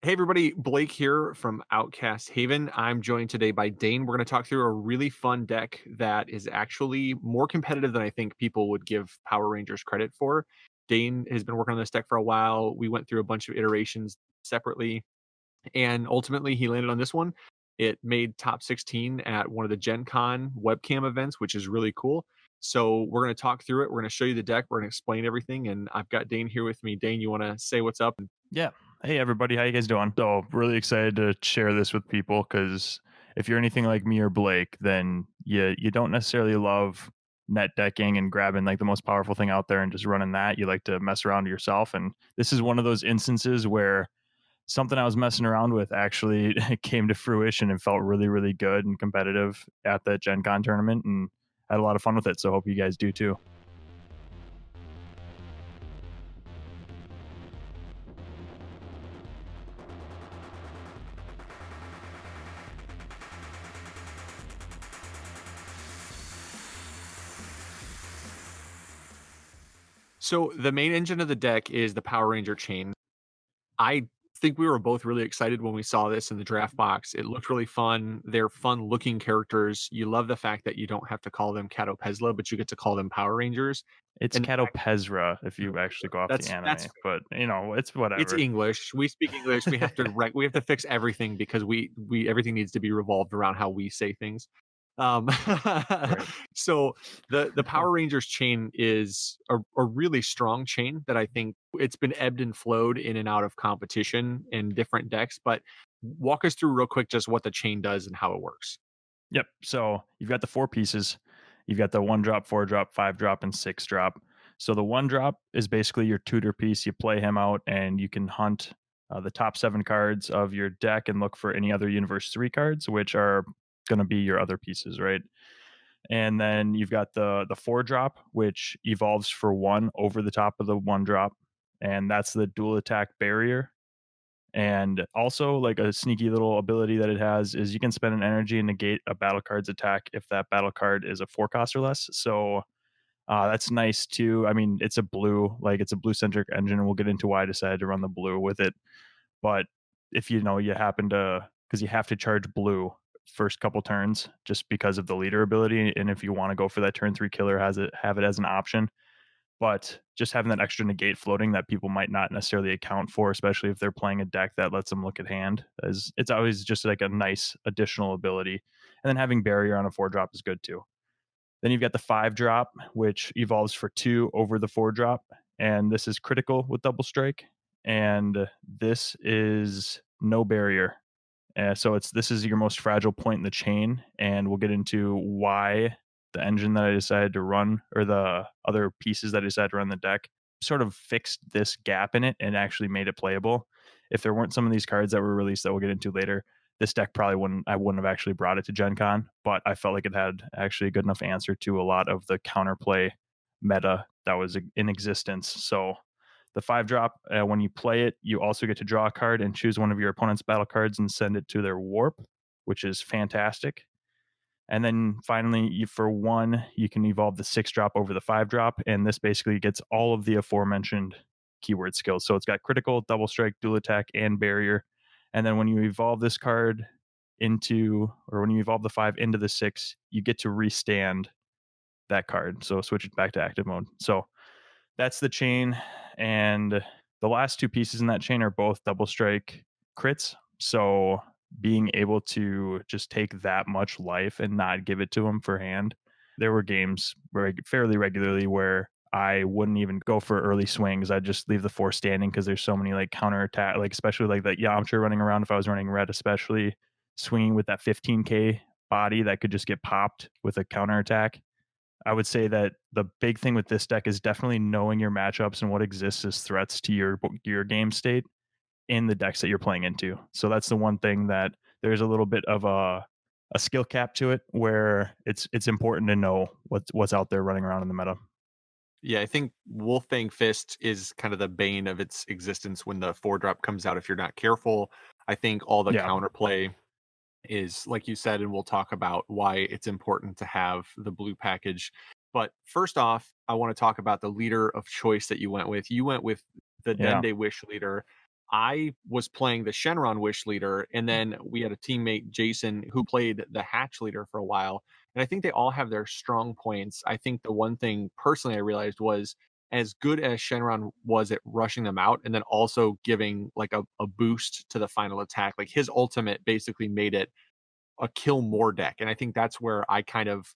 Hey everybody, Blake here from Outcast Haven. I'm joined today by Dane. We're going to talk through a really fun deck that is actually more competitive than I think people would give Power Rangers credit for. Dane has been working on this deck for a while. We went through a bunch of iterations separately, and ultimately he landed on this one. It made top 16 at one of the Gen Con webcam events, which is really cool. So we're going to talk through it. We're going to show you the deck. We're going to explain everything. And I've got Dane here with me. Dane, you want to say what's up? Yeah. Hey everybody, how you guys doing? So really excited to share this with people because if you're anything like me or Blake, then you don't necessarily love net decking and grabbing like the most powerful thing out there and just running that. You like to mess around yourself. And this is one of those instances where something I was messing around with actually came to fruition and felt really, really good and competitive at that Gen Con tournament and had a lot of fun with it. So hope you guys do too. So the main engine of the deck is the Power Ranger chain. I think we were both really excited when we saw this in the draft box. It looked really fun. They're fun looking characters. You love the fact that you don't have to call them Cato but you get to call them Power Rangers. It's And Catopezra if you actually go off the that's anime, but it's it's whatever. English. We speak English. We have to we have to fix everything because we everything needs to be revolved around how we say things. Um, Right. so the Power Rangers chain is a really strong chain that I think it's been ebbed and flowed in and out of competition in different decks. But walk us through real quick just what the chain does and how it works. Yep. So you've got the four pieces. You've got the one drop, four drop, five drop, and six drop. So the one drop is basically your tutor piece. You play him out, and you can hunt the top seven cards of your deck and look for any other Universe 3 cards, which are going to be your other pieces, right? And then you've got the four drop, which evolves for one over the top of the one drop, and that's the dual attack barrier. And also, like a sneaky little ability that it has is you can spend an energy and negate a battle card's attack if that battle card is a four cost or less. So that's nice too. I mean, it's a blue centric engine, and we'll get into why I decided to run the blue with it. But if you happen to, because you have to charge blue first couple turns just because of the leader ability, and if you want to go for that turn three killer, has it have it as an option. But just having that extra negate floating that people might not necessarily account for, especially if they're playing a deck that lets them look at hand, is it's always just like a nice additional ability. And then having barrier on a four drop is good too. Then you've got the five drop, which evolves for two over the four drop, and this is critical with double strike. And this is no barrier. So this is your most fragile point in the chain, and we'll get into why the engine that I decided to run, or the other pieces that I decided to run the deck, sort of fixed this gap in it and actually made it playable. If there weren't some of these cards that were released that we'll get into later, this deck probably wouldn't have actually brought it to Gen Con, but I felt like it had actually a good enough answer to a lot of the counterplay meta that was in existence. So the five drop, when you play it, you also get to draw a card and choose one of your opponent's battle cards and send it to their warp, which is fantastic. And then finally, for one, you can evolve the six drop over the five drop. And this basically gets all of the aforementioned keyword skills. So it's got critical, double strike, dual attack, and barrier. And then when you evolve this card when you evolve the five into the six, you get to restand that card. So switch it back to active mode. So that's the chain. And the last two pieces in that chain are both double strike crits. So being able to just take that much life and not give it to him for hand. There were games fairly regularly where I wouldn't even go for early swings. I'd just leave the four standing because there's so many like counter attack, like especially like that Yamcha running around. If I was running red, especially swinging with that 15K body that could just get popped with a counter attack. I would say that the big thing with this deck is definitely knowing your matchups and what exists as threats to your game state in the decks that you're playing into. So that's the one thing that there's a little bit of a skill cap to it where it's important to know what's out there running around in the meta. Yeah, I think Wolfang Fist is kind of the bane of its existence when the four drop comes out if you're not careful. I think all the Yeah. counterplay is, like you said, and we'll talk about why it's important to have the blue package. But first off, I want to talk about the leader of choice that you went with. You went with the Yeah. Dende Wish leader. I was playing the Shenron Wish leader, and then we had a teammate, Jason, who played the Hatch leader for a while. And I think they all have their strong points. I think the one thing personally I realized was as good as Shenron was at rushing them out and then also giving like a boost to the final attack, like his ultimate basically made it a kill more deck. And I think that's where I kind of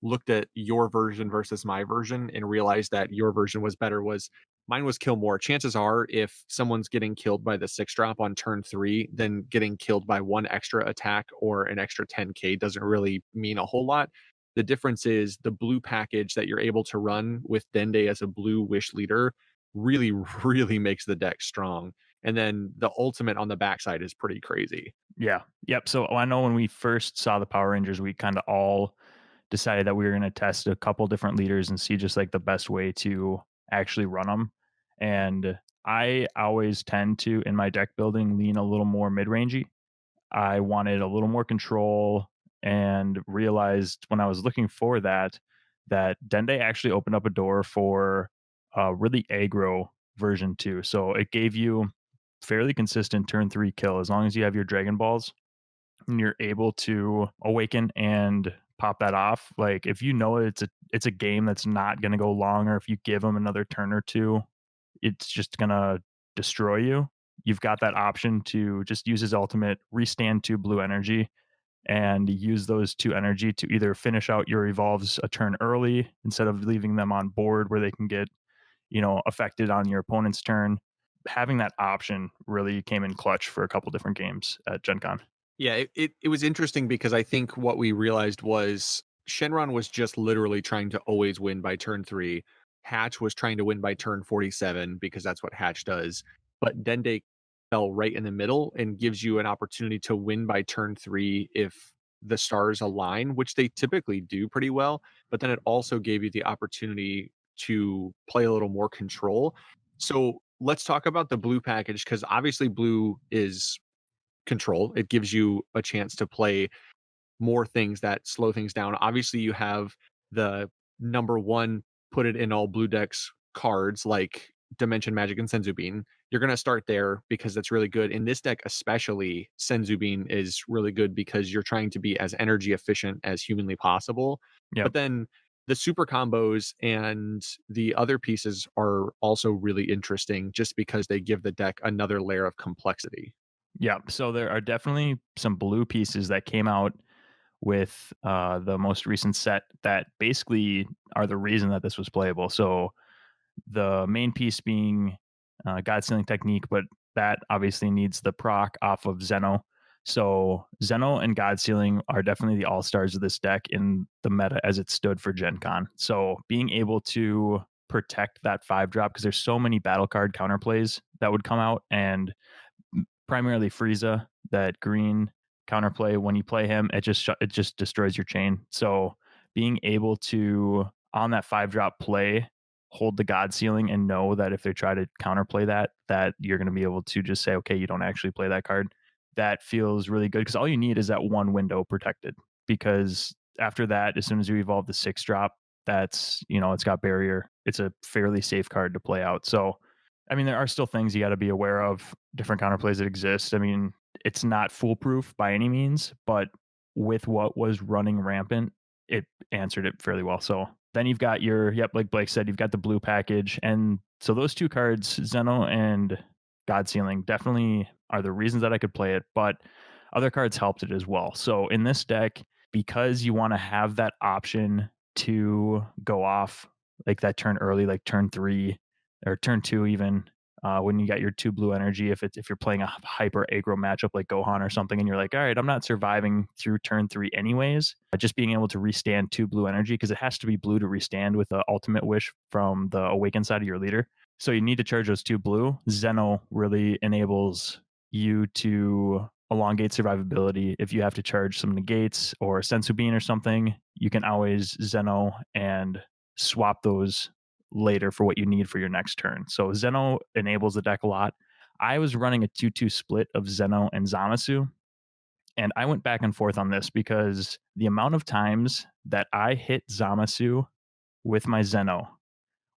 looked at your version versus my version and realized that your version was better was mine was kill more. Chances are if someone's getting killed by the 6 drop on turn 3, then getting killed by one extra attack or an extra 10k doesn't really mean a whole lot. The difference is the blue package that you're able to run with Dende as a blue wish leader really really makes the deck strong. And then the ultimate on the backside is pretty crazy. Yeah. Yep. So I know when we first saw the Power Rangers, we kind of all decided that we were going to test a couple different leaders and see just like the best way to actually run them. And I always tend to, in my deck building, lean a little more mid rangey. I wanted a little more control and realized when I was looking for that, that Dende actually opened up a door for a really aggro version too. So it gave you fairly consistent turn 3 kill as long as you have your Dragon Balls and you're able to awaken and pop that off. Like if you know it's a game that's not going to go long, or if you give them another turn or two, it's just going to destroy you. You've got that option to just use his ultimate, restand 2 blue energy, and use those 2 energy to either finish out your evolves a turn early instead of leaving them on board where they can get, affected on your opponent's turn. Having that option really came in clutch for a couple different games at Gen Con. Yeah, it was interesting because I think what we realized was Shenron was just literally trying to always win by turn 3. Hatch was trying to win by turn 47 because that's what Hatch does. But Dende fell right in the middle and gives you an opportunity to win by turn 3 if the stars align, which they typically do pretty well. But then it also gave you the opportunity to play a little more control. So let's talk about the blue package because obviously blue is control. It gives you a chance to play more things that slow things down. Obviously, you have the number one put it in all blue decks cards like Dimension Magic and Senzu Bean. You're going to start there because that's really good. In this deck, especially, Senzu Bean is really good because you're trying to be as energy efficient as humanly possible. Yep. But then the super combos and the other pieces are also really interesting just because they give the deck another layer of complexity. Yeah. So there are definitely some blue pieces that came out with the most recent set that basically are the reason that this was playable. So the main piece being God Sealing Technique, but that obviously needs the proc off of Zeno. So Zeno and God Sealing are definitely the all stars of this deck in the meta as it stood for Gen Con. So being able to protect that 5 drop, because there's so many battle card counterplays that would come out, and primarily Frieza, that green counterplay. When you play him, it just destroys your chain. So being able to on that 5 drop play hold the God Ceiling and know that if they try to counterplay that you're going to be able to just say, okay, you don't actually play that card. That feels really good because all you need is that one window protected. Because after that, as soon as you evolve the 6 drop, that's it's got barrier. It's a fairly safe card to play out. So I mean, there are still things you got to be aware of, different counterplays that exist. I mean, it's not foolproof by any means, but with what was running rampant, it answered it fairly well. So then you've got yep, like Blake said, you've got the blue package. And so those 2 cards, Zeno and God Sealing, definitely are the reasons that I could play it, but other cards helped it as well. So in this deck, because you want to have that option to go off like that turn early, like turn 3 or turn 2 even, when you got your 2 blue energy, if you're playing a hyper aggro matchup like Gohan or something, and you're like, all right, I'm not surviving through turn 3 anyways, just being able to restand 2 blue energy, because it has to be blue to restand with the ultimate wish from the awakened side of your leader. So you need to charge those 2 blue. Zeno really enables you to elongate survivability. If you have to charge some negates or a sensu bean or something, you can always Zeno and swap those later for what you need for your next turn. So Zeno enables the deck a lot. I was running a 2-2 split of Zeno and Zamasu, and I went back and forth on this because the amount of times that I hit Zamasu with my Zeno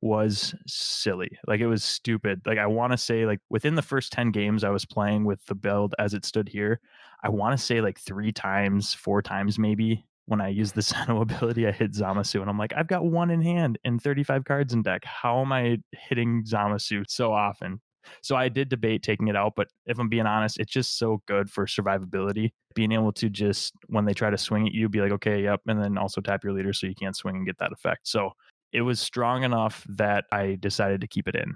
was silly. Like it was stupid. Like I want to say like within the first 10 games I was playing with the build as it stood here, I want to say like 3 times, 4 times maybe when I used the Zeno ability, I hit Zamasu and I'm like, I've got one in hand and 35 cards in deck. How am I hitting Zamasu so often? So I did debate taking it out, but if I'm being honest, it's just so good for survivability. Being able to just when they try to swing at you, be like, okay, yep, and then also tap your leader so you can't swing and get that effect. So it was strong enough that I decided to keep it in,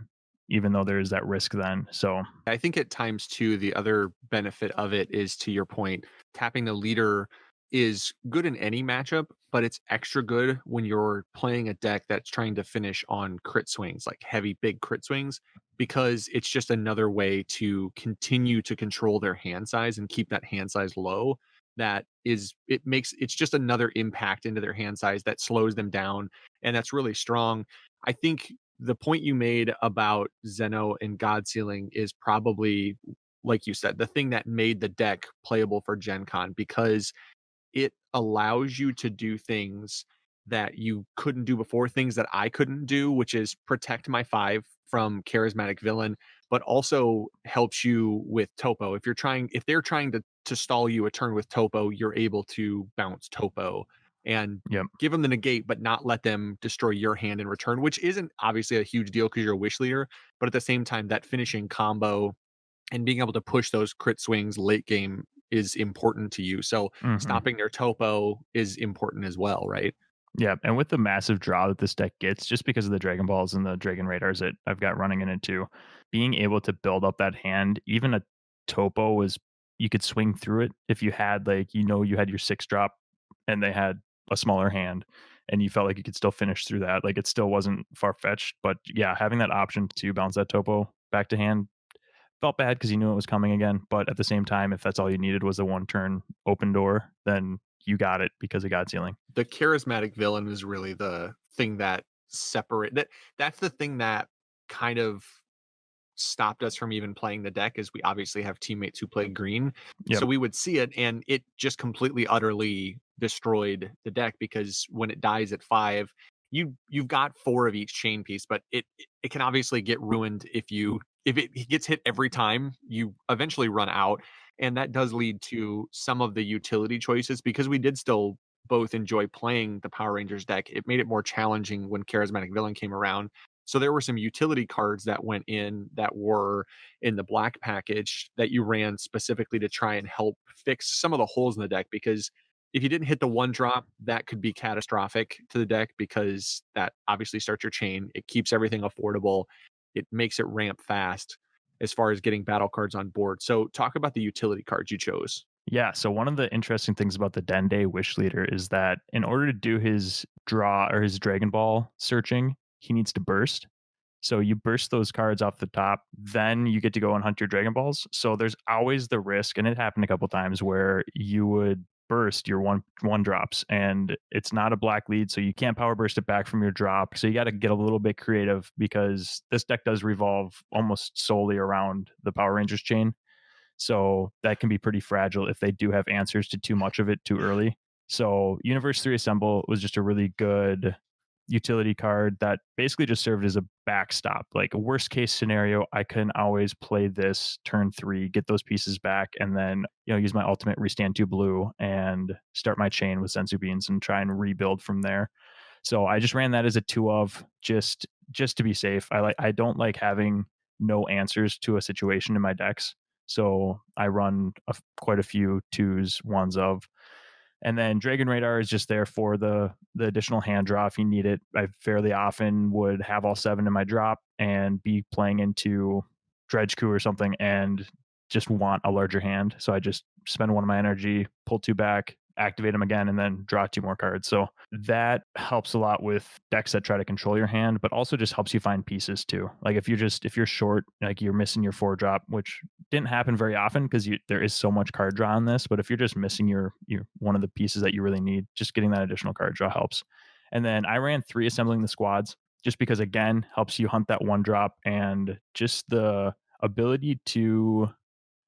even though there is that risk then. So I think at times too, the other benefit of it is to your point, tapping the leader is good in any matchup, but it's extra good when you're playing a deck that's trying to finish on crit swings, like heavy, big crit swings, because it's just another way to continue to control their hand size and keep that hand size low. That is, it makes it's just another impact into their hand size that slows them down. And that's really strong. I think the point you made about Zeno and God Sealing is probably, like you said, the thing that made the deck playable for Gen Con because it allows you to do things that you couldn't do before, things that I couldn't do, which is protect my 5 from charismatic villain, but also helps you with topo. If they're trying to stall you a turn with topo, you're able to bounce topo and yep. give them the negate, but not let them destroy your hand in return, which isn't obviously a huge deal because you're a wish leader. But at the same time, that finishing combo and being able to push those crit swings late game is important to you. So Hmm. stopping their topo is important as well, right? Yeah, and with the massive draw that this deck gets, just because of the Dragon Balls and the Dragon Radars that I've got running in it too, being able to build up that hand, even a topo was you could swing through it if you had like you had your 6 drop and they had a smaller hand and you felt like you could still finish through that. Like it still wasn't far fetched, but yeah, having that option to bounce that topo back to hand felt bad because you knew it was coming again. But at the same time, if that's all you needed was a 1 turn open door, then you got it because of God Sealing. The charismatic villain is really the thing that that's the thing that kind of stopped us from even playing the deck is we obviously have teammates who play green. Yep. So we would see it and it just completely utterly destroyed the deck because when it dies at 5, you've got 4 of each chain piece, but it can obviously get ruined if it gets hit every time, you eventually run out. And that does lead to some of the utility choices because we did still both enjoy playing the Power Rangers deck. It made it more challenging when Charismatic Villain came around, so there were some utility cards that went in that were in the black package that you ran specifically to try and help fix some of the holes in the deck because if you didn't hit the 1 drop, that could be catastrophic to the deck because that obviously starts your chain. It keeps everything affordable. It makes it ramp fast as far as getting battle cards on board. So talk about the utility cards you chose. Yeah. So one of the interesting things about the Dende Wish Leader is that in order to do his draw or his Dragon Ball searching, he needs to burst. So you burst those cards off the top, then you get to go and hunt your Dragon Balls. So there's always the risk, and it happened a couple times where you would burst your one drops, and it's not a black lead, so you can't power burst it back from your drop. So you got to get a little bit creative because this deck does revolve almost solely around the Power Rangers chain. So that can be pretty fragile if they do have answers to too much of it too early. So Universe 3 Assemble was just a really good utility card that basically just served as a backstop. Like a worst case scenario, I can always play this turn 3, get those pieces back, and then use my ultimate restand 2 blue and start my chain with Sensu Beans and try and rebuild from there. So I just ran that as a 2 of just to be safe. I don't like having no answers to a situation in my decks. So I run quite a few 2s, 1s of. And then Dragon Radar is just there for the additional hand draw if you need it. I fairly often would have all 7 in my drop and be playing into Dredge Coup or something and just want a larger hand. So I just spend 1 of my energy, pull 2 back, activate them again, and then draw 2 more cards. So that helps a lot with decks that try to control your hand, but also just helps you find pieces too. Like if you're short, like you're missing your 4 drop, which didn't happen very often because there is so much card draw on this. But if you're just missing your one of the pieces that you really need, just getting that additional card draw helps. And then I ran 3 assembling the squads just because again helps you hunt that 1 drop and just the ability to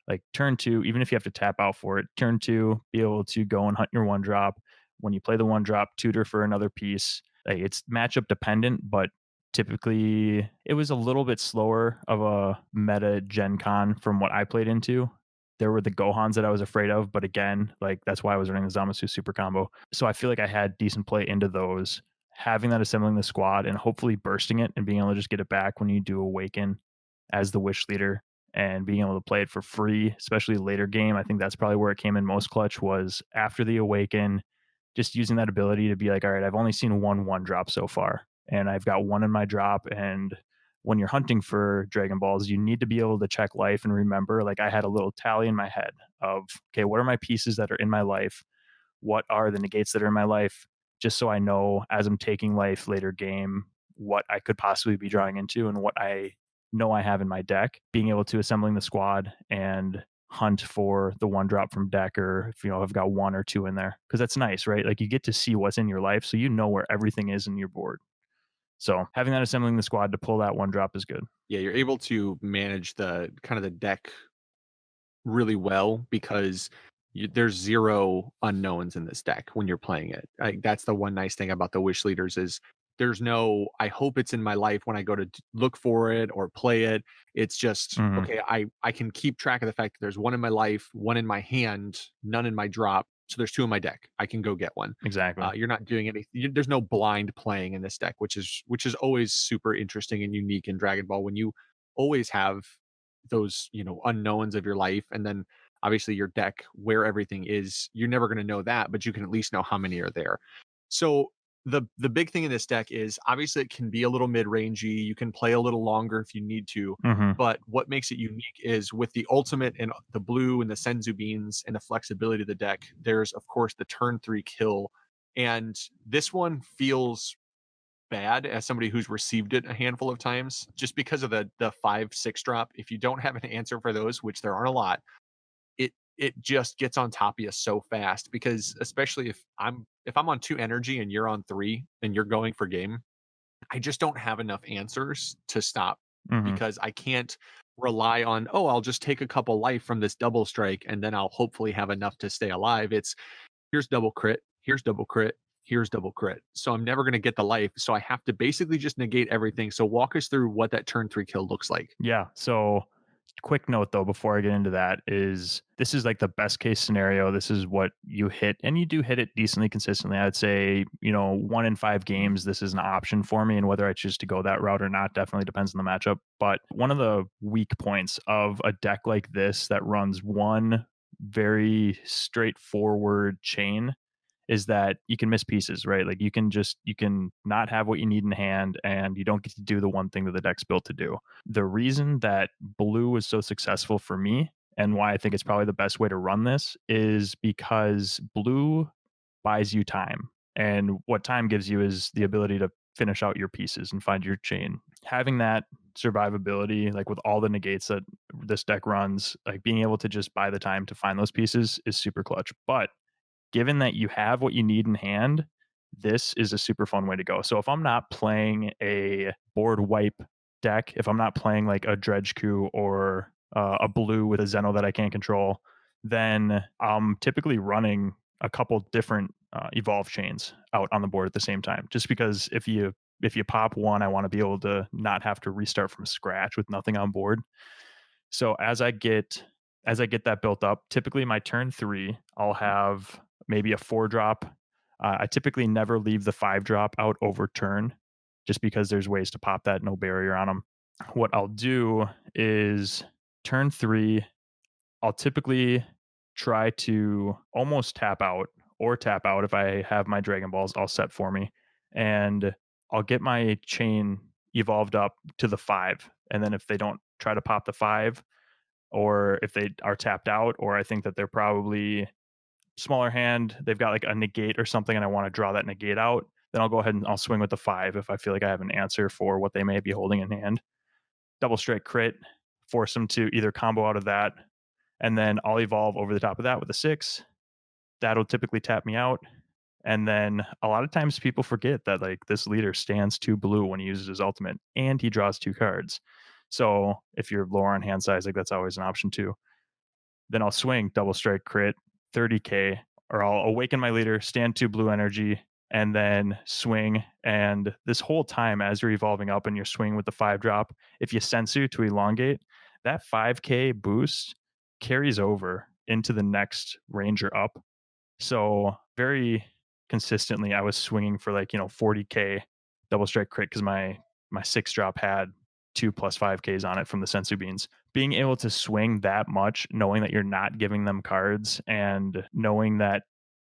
like turn 2, even if you have to tap out for it, turn 2, be able to go and hunt your 1 drop. When you play the 1 drop, tutor for another piece. Like, it's matchup dependent, but Typically, it was a little bit slower of a meta Gen Con from what I played into. There were the Gohans that I was afraid of, but again, like that's why I was running the Zamasu super combo. So I feel like I had decent play into those. Having that assembling the squad and hopefully bursting it and being able to just get it back when you do awaken as the wish leader and being able to play it for free, especially later game. I think that's probably where it came in most clutch was after the awaken, just using that ability to be like, all right, I've only seen one drop so far, and I've got one in my drop. And when you're hunting for Dragon Balls, you need to be able to check life and remember. Like I had a little tally in my head of, okay, what are my pieces that are in my life? What are the negates that are in my life? Just so I know as I'm taking life later game, what I could possibly be drawing into and what I know I have in my deck, being able to assembling the squad and hunt for the one drop from deck or if I've got one or two in there because that's nice, right? Like you get to see what's in your life so you know where everything is in your board. So having that assembling the squad to pull that one drop is good. Yeah, you're able to manage the kind of the deck really well because there's zero unknowns in this deck when you're playing it. That's the one nice thing about the wish leaders is there's no I hope it's in my life when I go to look for it or play it. It's just Hmm. okay. I can keep track of the fact that there's one in my life, one in my hand, none in my drop. So there's two in my deck. I can go get one. Exactly. You're not doing anything. There's no blind playing in this deck, which is always super interesting and unique in Dragon Ball when you always have those unknowns of your life and then obviously your deck where everything is you're never going to know that but you can at least know how many are there. So the big thing in this deck is obviously it can be a little mid-rangey, you can play a little longer if you need to, Hmm. but what makes it unique is with the ultimate and the blue and the senzu beans and the flexibility of the deck, there's of course the turn 3 kill, and this one feels bad as somebody who's received it a handful of times just because of the 5 6 drop. If you don't have an answer for those, which there aren't a lot, it just gets on top of you so fast because especially if I'm on 2 energy and you're on 3 and you're going for game, I just don't have enough answers to stop Hmm. because I can't rely on, oh, I'll just take a couple life from this double strike and then I'll hopefully have enough to stay alive. It's here's double crit, here's double crit, here's double crit. So I'm never going to get the life. So I have to basically just negate everything. So walk us through what that turn 3 kill looks like. Yeah. So, quick note though, before I get into that, is this is like the best case scenario. This is what you hit, and you do hit it decently consistently. I'd say, 1 in 5 games, this is an option for me. And whether I choose to go that route or not definitely depends on the matchup. But one of the weak points of a deck like this that runs one very straightforward chain is that you can miss pieces, right? Like you can not have what you need in hand and you don't get to do the one thing that the deck's built to do. The reason that blue was so successful for me and why I think it's probably the best way to run this is because blue buys you time. And what time gives you is the ability to finish out your pieces and find your chain. Having that survivability, like with all the negates that this deck runs, like being able to just buy the time to find those pieces is super clutch. But given that you have what you need in hand, this is a super fun way to go. So if I'm not playing a board wipe deck, if I'm not playing like a dredge coup or a blue with a Zeno that I can't control, then I'm typically running a couple different evolve chains out on the board at the same time. Just because if you pop one, I want to be able to not have to restart from scratch with nothing on board. So as I get that built up, typically my turn 3, I'll have maybe a 4 drop. I typically never leave the 5 drop out over turn just because there's ways to pop that, no barrier on them. What I'll do is turn 3, I'll typically try to almost tap out or tap out if I have my Dragon Balls all set for me, and I'll get my chain evolved up to the 5, and then if they don't try to pop the 5, or if they are tapped out, or I think that they're probably smaller hand, they've got like a negate or something, and I want to draw that negate out, then I'll go ahead and I'll swing with the 5 if I feel like I have an answer for what they may be holding in hand. Double strike crit, force them to either combo out of that, and then I'll evolve over the top of that with a 6. That'll typically tap me out. And then a lot of times people forget that like this leader stands 2 blue when he uses his ultimate and he draws 2 cards. So if you're lower on hand size, like that's always an option too. Then I'll swing double strike crit, 30K, or I'll awaken my leader, stand 2 blue energy, and then swing. And this whole time, as you're evolving up and you're swinging with the 5 drop, if you sensu to elongate, that 5K boost carries over into the next ranger up. So very consistently, I was swinging for like 40K double strike crit because my 6 drop had 2 plus 5Ks on it from the sensu beans. Being able to swing that much, knowing that you're not giving them cards, and knowing that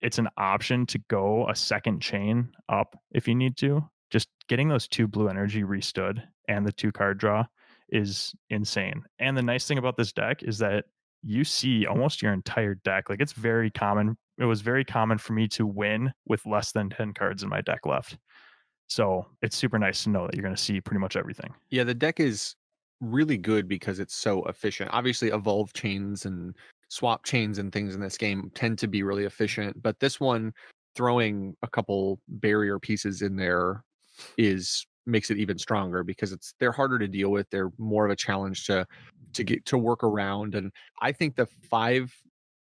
it's an option to go a second chain up if you need to. Just getting those 2 blue energy restood and the 2 card draw is insane. And the nice thing about this deck is that you see almost your entire deck. Like it's very common. It was very common for me to win with less than 10 cards in my deck left. So it's super nice to know that you're going to see pretty much everything. Yeah, the deck is really good because it's so efficient. Obviously, evolve chains and swap chains and things in this game tend to be really efficient, but this one, throwing a couple barrier pieces in there is makes it even stronger because they're harder to deal with. They're more of a challenge to get to work around. And I think the 5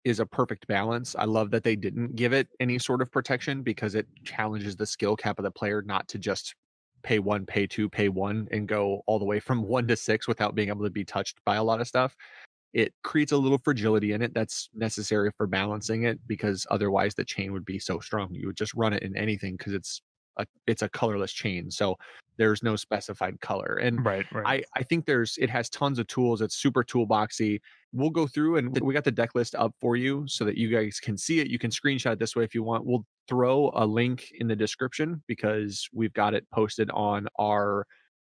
is a perfect balance. I love that they didn't give it any sort of protection because it challenges the skill cap of the player not to just pay 1, pay 2, pay 1 and go all the way from 1 to 6 without being able to be touched by a lot of stuff. It creates a little fragility in it that's necessary for balancing it because otherwise the chain would be so strong. You would just run it in anything because it's a colorless chain. So there's no specified color. And Right, right. I think it has tons of tools. It's super toolboxy. We'll go through and we got the deck list up for you so that you guys can see it. You can screenshot it this way if you want. We'll throw a link in the description because we've got it posted on our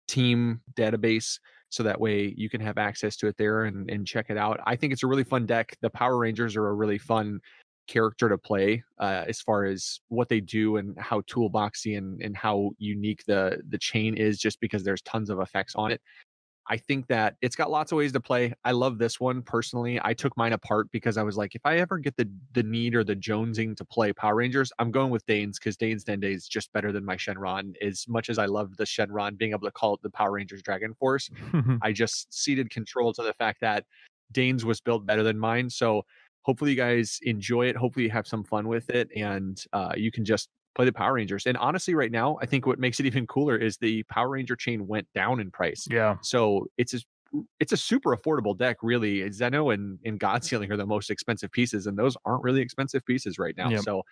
team database so that way you can have access to it there and check it out. I think it's a really fun deck. The Power Rangers are a really fun character to play as far as what they do and how toolboxy and how unique the chain is just because there's tons of effects on it. I think that it's got lots of ways to play. I love this one personally. I took mine apart because I was like, if I ever get the need or the jonesing to play Power Rangers, I'm going with Dane's because Dane's Dende is just better than my Shenron. As much as I love the Shenron, being able to call it the Power Rangers Dragon Force, I just ceded control to the fact that Dane's was built better than mine. So hopefully you guys enjoy it. Hopefully you have some fun with it, and you can just play the Power Rangers. And honestly, right now, I think what makes it even cooler is the Power Ranger chain went down in price. Yeah. So it's a super affordable deck, really. Zeno and God Sealing are the most expensive pieces, and those aren't really expensive pieces right now. Yep. So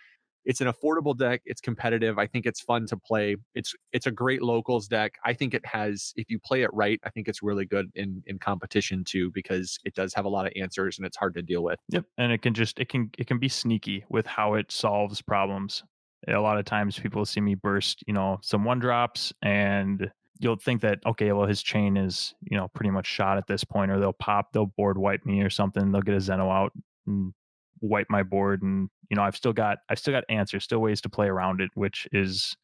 it's an affordable deck. It's competitive. I think it's fun to play. It's a great locals deck. I think it has, if you play it right, I think it's really good in competition too because it does have a lot of answers and it's hard to deal with. Yep, and it can be sneaky with how it solves problems. A lot of times people see me burst, some 1 drops, and you'll think that, okay, well, his chain is, pretty much shot at this point, or they'll board wipe me or something. They'll get a Zeno out and wipe my board, and I've still got answers, still ways to play around it, which is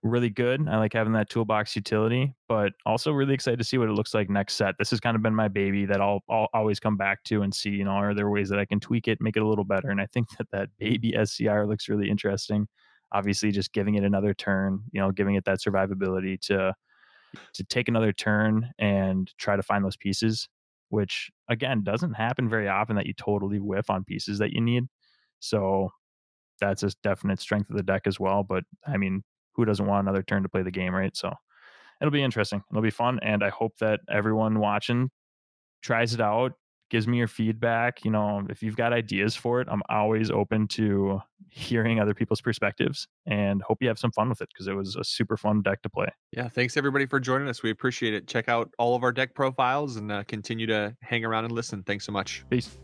really good. I like having that toolbox utility, but also really excited to see what it looks like next set. This has kind of been my baby that I'll always come back to and see, are there ways that I can tweak it, make it a little better? And I think that baby SCR looks really interesting. Obviously, just giving it another turn, giving it that survivability to take another turn and try to find those pieces, which again doesn't happen very often that you totally whiff on pieces that you need. So that's a definite strength of the deck as well. But I mean, who doesn't want another turn to play the game, right? So it'll be interesting. It'll be fun. And I hope that everyone watching tries it out, gives me your feedback. If you've got ideas for it, I'm always open to hearing other people's perspectives, and hope you have some fun with it because it was a super fun deck to play. Yeah, thanks everybody for joining us. We appreciate it. Check out all of our deck profiles and continue to hang around and listen. Thanks so much. Peace.